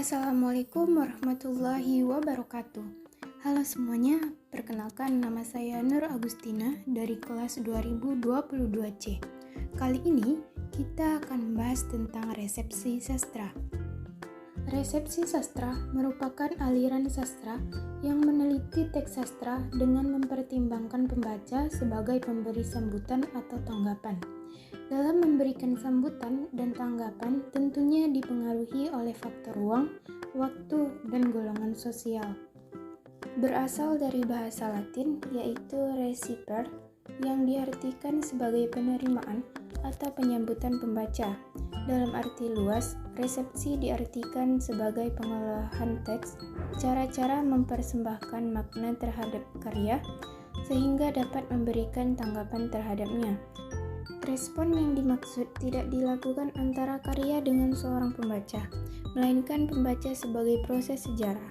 Assalamualaikum warahmatullahi wabarakatuh. Halo semuanya, perkenalkan nama saya Nur Agustina dari kelas 2022C. Kali ini kita akan membahas tentang resepsi sastra. Resepsi sastra merupakan aliran sastra yang meneliti teks sastra dengan mempertimbangkan pembaca sebagai pemberi sambutan atau tanggapan. Dalam memberikan sambutan dan tanggapan tentunya dipengaruhi oleh faktor ruang, waktu, dan golongan sosial. Berasal dari bahasa Latin yaitu reciper yang diartikan sebagai penerimaan atau penyambutan pembaca. Dalam arti luas, resepsi diartikan sebagai pengolahan teks, cara-cara mempersembahkan makna terhadap karya sehingga dapat memberikan tanggapan terhadapnya. Respon yang dimaksud tidak dilakukan antara karya dengan seorang pembaca, melainkan pembaca sebagai proses sejarah,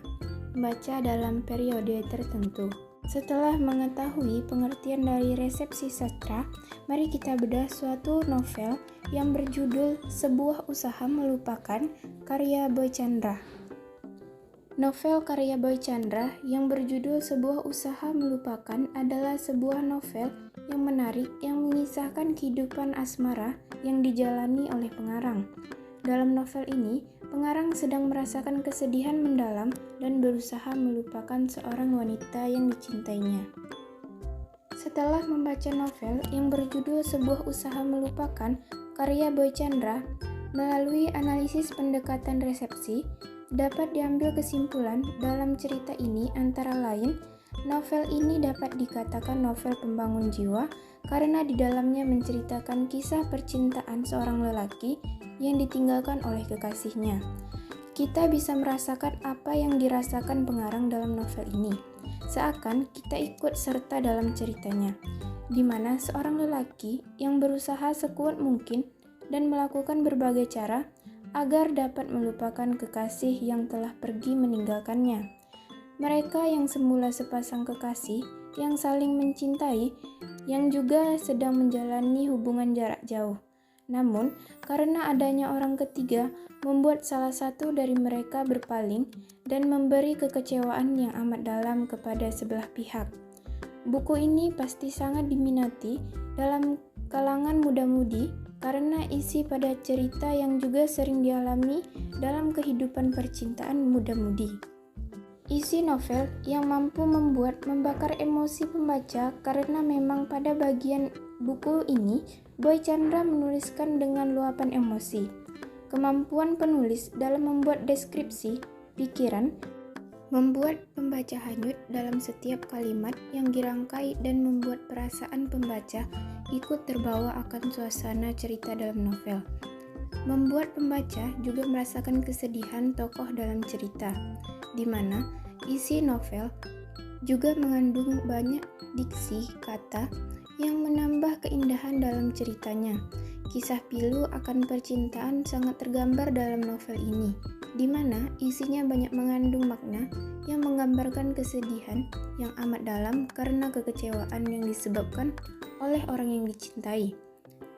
membaca dalam periode tertentu. Setelah mengetahui pengertian dari resepsi sastra, mari kita bedah suatu novel yang berjudul Sebuah Usaha Melupakan karya Boy Tjandra. Novel karya Boy Tjandra yang berjudul Sebuah Usaha Melupakan adalah sebuah novel yang menarik yang mengisahkan kehidupan asmara yang dijalani oleh pengarang. Dalam novel ini, pengarang sedang merasakan kesedihan mendalam dan berusaha melupakan seorang wanita yang dicintainya. Setelah membaca novel yang berjudul Sebuah Usaha Melupakan karya Boy Tjandra, melalui analisis pendekatan resepsi, dapat diambil kesimpulan dalam cerita ini antara lain, novel ini dapat dikatakan novel pembangun jiwa karena di dalamnya menceritakan kisah percintaan seorang lelaki yang ditinggalkan oleh kekasihnya. Kita bisa merasakan apa yang dirasakan pengarang dalam novel ini, seakan kita ikut serta dalam ceritanya, di mana seorang lelaki yang berusaha sekuat mungkin dan melakukan berbagai cara agar dapat melupakan kekasih yang telah pergi meninggalkannya. Mereka yang semula sepasang kekasih yang saling mencintai, yang juga sedang menjalani hubungan jarak jauh. Namun, karena adanya orang ketiga, membuat salah satu dari mereka berpaling dan memberi kekecewaan yang amat dalam kepada sebelah pihak. Buku ini pasti sangat diminati dalam kalangan muda-mudi karena isi pada cerita yang juga sering dialami dalam kehidupan percintaan muda-mudi. Isi novel yang mampu membakar emosi pembaca karena memang pada bagian buku ini Boy Tjandra menuliskan dengan luapan emosi. Kemampuan penulis dalam membuat deskripsi pikiran membuat pembaca hanyut dalam setiap kalimat yang dirangkai dan membuat perasaan pembaca ikut terbawa akan suasana cerita dalam novel. Membuat pembaca juga merasakan kesedihan tokoh dalam cerita, di mana isi novel juga mengandung banyak diksi kata yang menambah keindahan dalam ceritanya. Kisah pilu akan percintaan sangat tergambar dalam novel ini, di mana isinya banyak mengandung makna yang menggambarkan kesedihan yang amat dalam karena kekecewaan yang disebabkan oleh orang yang dicintai.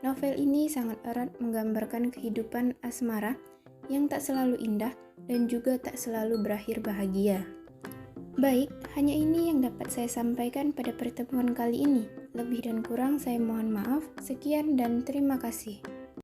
Novel ini sangat erat menggambarkan kehidupan asmara yang tak selalu indah dan juga tak selalu berakhir bahagia. Baik, hanya ini yang dapat saya sampaikan pada pertemuan kali ini. Lebih dan kurang saya mohon maaf. Sekian dan terima kasih.